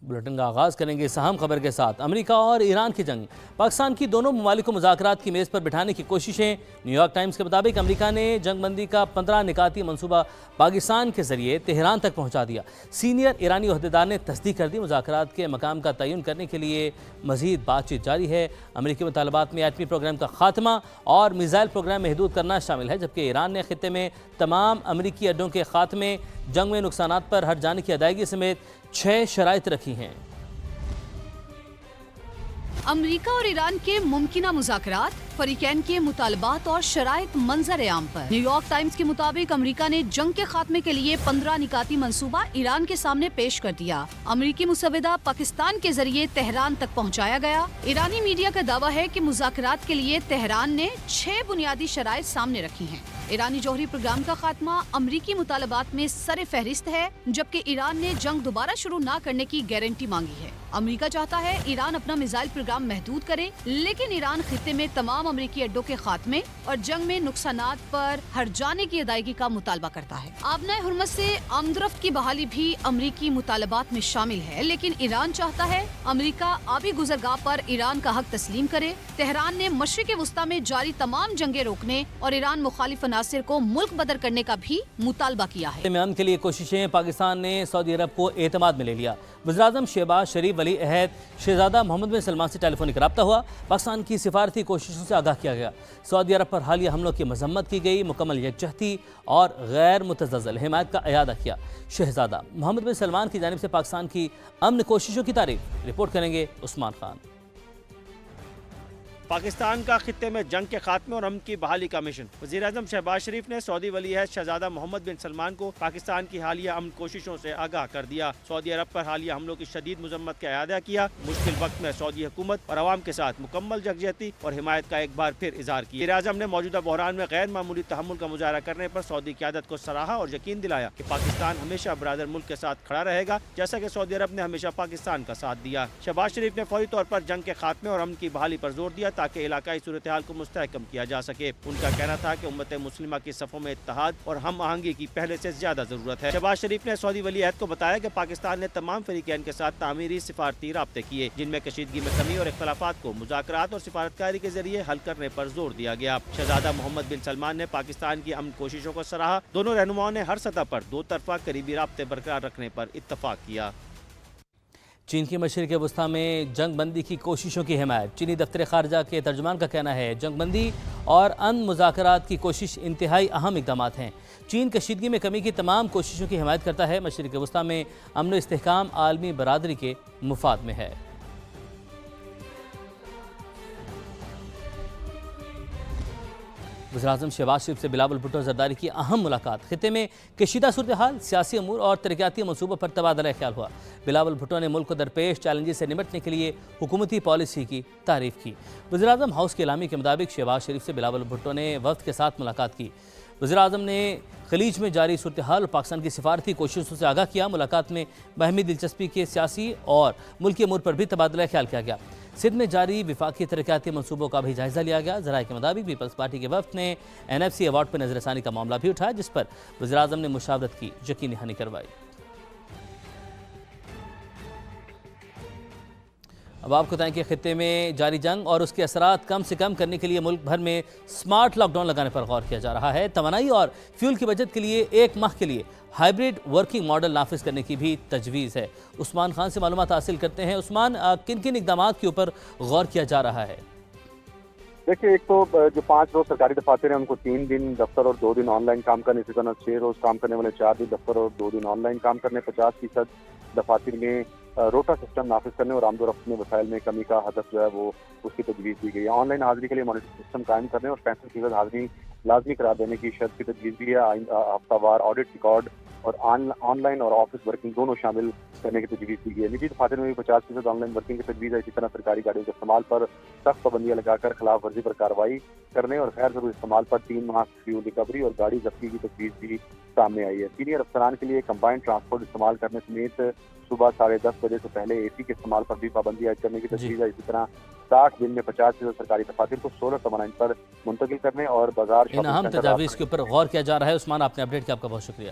Bulletin کا آغاز کریں گے اس اہم خبر کے ساتھ۔ امریکہ اور ایران کی جنگ، پاکستان کی دونوں ممالک کو مذاکرات کی میز پر بٹھانے کی کوششیں۔ نیو یارک ٹائمز کے مطابق امریکہ نے جنگ بندی کا 15 نکاتی منصوبہ پاکستان کے ذریعے تہران تک پہنچا دیا۔ سینئر ایرانی عہدیدار نے تصدیق کر دی، مذاکرات کے مقام کا تعین کرنے کے لیے مزید بات چیت جاری ہے۔ امریکی مطالبات میں ایٹمی پروگرام کا خاتمہ اور میزائل پروگرام محدود کرنا شامل ہے، جبکہ ایران نے خطے میں تمام امریکی اڈوں کے خاتمے، جنگ میں نقصانات پر ہٹ جانے کی ادائیگی سمیت 6 شرائط رکھی ہیں۔ امریکہ اور ایران کے ممکنہ مذاکرات، فریقین کے مطالبات اور شرائط منظر عام پر۔ نیو یارک ٹائمز کے مطابق امریکہ نے جنگ کے خاتمے کے لیے 15 نکاتی منصوبہ ایران کے سامنے پیش کر دیا۔ امریکی مسودہ پاکستان کے ذریعے تہران تک پہنچایا گیا۔ ایرانی میڈیا کا دعویٰ ہے کہ مذاکرات کے لیے تہران نے 6 بنیادی شرائط سامنے رکھی ہیں۔ ایرانی جوہری پروگرام کا خاتمہ امریکی مطالبات میں سر فہرست ہے، جبکہ ایران نے جنگ دوبارہ شروع نہ کرنے کی گارنٹی مانگی ہے۔ امریکہ چاہتا ہے ایران اپنا میزائل پروگرام محدود کرے، لیکن ایران خطے میں تمام امریکی اڈوں کے خاتمے اور جنگ میں نقصانات پر ہٹ جانے کی ادائیگی کا مطالبہ کرتا ہے۔ آبنائے حرمت سے آمدرفت کی بحالی بھی امریکی مطالبات میں شامل ہے، لیکن ایران چاہتا ہے امریکہ آبی گزرگاہ پر ایران کا حق تسلیم کرے۔ تہران نے مشرق وسطیٰ میں جاری تمام جنگیں روکنے اور ایران مخالف عناصر کو ملک بدر کرنے کا بھی مطالبہ کیا ہے۔ امن کے لیے کوششیں، پاکستان نے سعودی عرب کو اعتماد میں لے لیا۔ وزیراعظم شہباز شریف ولی عہد شہزادہ محمد بن سلمان سے ٹیلی فونک رابطہ ہوا۔ پاکستان کی سفارتی کوششوں سے آگاہ کیا گیا۔ سعودی عرب پر حالیہ حملوں کی مذمت کی گئی، مکمل یکجہتی اور غیر متزلزل حمایت کا اعادہ کیا۔ شہزادہ محمد بن سلمان کی جانب سے پاکستان کی امن کوششوں کی تعریف، رپورٹ کریں گے عثمان خان۔ پاکستان کا خطے میں جنگ کے خاتمے اور امن کی بحالی کا مشن۔ وزیراعظم شہباز شریف نے سعودی ولی عہد شہزادہ محمد بن سلمان کو پاکستان کی حالیہ امن کوششوں سے آگاہ کر دیا۔ سعودی عرب پر حالیہ حملوں کی شدید مذمت کا اعادہ کیا۔ مشکل وقت میں سعودی حکومت اور عوام کے ساتھ مکمل یکجہتی اور حمایت کا ایک بار پھر اظہار کیا۔ وزیراعظم نے موجودہ بحران میں غیر معمولی تحمل کا مظاہرہ کرنے پر سعودی قیادت کو سراہا اور یقین دلایا کہ پاکستان ہمیشہ برادر ملک کے ساتھ کھڑا رہے گا، جیسا کہ سعودی عرب نے ہمیشہ پاکستان کا ساتھ دیا۔ شہباز شریف نے فوری طور پر جنگ کے خاتمے اور امن کی بحالی پر زور دیا تاکہ علاقائی صورتحال کو مستحکم کیا جا سکے۔ ان کا کہنا تھا کہ امت مسلمہ کی صفوں میں اتحاد اور ہم آہنگی کی پہلے سے زیادہ ضرورت ہے۔ شہباز شریف نے سعودی ولی عہد کو بتایا کہ پاکستان نے تمام فریقین کے ساتھ تعمیری سفارتی رابطے کیے، جن میں کشیدگی میں کمی اور اختلافات کو مذاکرات اور سفارتکاری کے ذریعے حل کرنے پر زور دیا گیا۔ شہزادہ محمد بن سلمان نے پاکستان کی امن کوششوں کو سراہا۔ دونوں رہنماؤں نے ہر سطح پر دو طرفہ قریبی رابطے برقرار رکھنے پر اتفاق کیا۔ چین کی مشرق وسطیٰ میں جنگ بندی کی کوششوں کی حمایت۔ چینی دفتر خارجہ کے ترجمان کا کہنا ہے جنگ بندی اور امن مذاکرات کی کوشش انتہائی اہم اقدامات ہیں۔ چین کشیدگی میں کمی کی تمام کوششوں کی حمایت کرتا ہے۔ مشرق وسطیٰ میں امن و استحکام عالمی برادری کے مفاد میں ہے۔ وزیراعظم شہباز شریف سے بلاول بھٹو زرداری کی اہم ملاقات۔ خطے میں کشیدہ صورتحال، سیاسی امور اور ترقیاتی منصوبوں پر تبادلہ خیال ہوا۔ بلاول بھٹو نے ملک کو درپیش چیلنجز سے نمٹنے کے لیے حکومتی پالیسی کی تعریف کی۔ وزیراعظم ہاؤس کے اعلامیے کے مطابق شہباز شریف سے بلاول بھٹو نے وفد کے ساتھ ملاقات کی۔ وزیراعظم نے خلیج میں جاری صورتحال اور پاکستان کی سفارتی کوششوں سے آگاہ کیا۔ ملاقات میں باہمی دلچسپی کے سیاسی اور ملکی امور پر بھی تبادلہ خیال کیا گیا۔ سندھ میں جاری وفاقی ترقیاتی منصوبوں کا بھی جائزہ لیا گیا۔ ذرائع کے مطابق پیپلز پارٹی کے وفد نے NFC ایوارڈ پر نظر ثانی کا معاملہ بھی اٹھایا، جس پر وزیراعظم نے مشاورت کی یقینی دہانی کروائی۔ اب آپ کو بتائیں کہ خطے میں جاری جنگ اور اس کے اثرات کم سے کم کرنے کے لیے ملک بھر میں سمارٹ لاک ڈاؤن لگانے پر غور کیا جا رہا ہے۔ توانائی اور فیول کی بچت کے لیے 1 ماہ کے لیے ہائبرڈ ورکنگ ماڈل نافذ کرنے کی بھی تجویز ہے۔ عثمان خان سے معلومات حاصل کرتے ہیں۔ عثمان، کن کن اقدامات کے اوپر غور کیا جا رہا ہے؟ دیکھیں، ایک تو جو 5 روز سرکاری دفاتر ہیں ان کو 3 دن دفتر اور 2 دن آن لائن کام کرنے، اسی طرح 6 روز کام کرنے والے 4 دن دفتر اور 2 دن آن لائن کام کرنے، 50% دفاتر میں روٹا سسٹم نافذ کرنے اور آمد و رفت میں وسائل میں کمی کا ہدف جو ہے وہ اس کی تجویز دی گئی ہے۔ آن لائن حاضری کے لیے مانیٹرنگ سسٹم قائم کرنے اور 65% حاضری لازمی قرار دینے کی شرط کی تجویز دی ہے۔ ہفتہ وار آڈٹ ریکارڈ اور آن لائن اور آفس ورکنگ دونوں شامل کرنے کی تجویز دی گئی ہے۔ نجی دفاتر میں بھی 50% آن لائن ورکنگ کی تجویز ہے۔ اسی طرح سرکاری گاڑیوں کے استعمال پر سخت پابندیاں لگا کر خلاف ورزی پر کارروائی کرنے اور غیر ضروری استعمال پر 3 ماہ فیول ریکوری اور گاڑی ضبطی کی تجویز بھی سامنے آئی ہے۔ سینئر افسران کے لیے کمبائنڈ ٹرانسپورٹ استعمال کرنے سمیت صبح 10:30 بجے سے پہلے AC کے استعمال پر بھی پابندی عائد کرنے کی تجویز ہے۔ اسی طرح 60 دن میں 50% سرکاری دفاتر کو سولر توانائی پر منتقل کرنے اور بازار ان اہم تجاویز کے اوپر غور کیا جا رہا ہے۔ عثمان، آپ نے اپڈیٹ کیا، آپ کا بہت شکریہ۔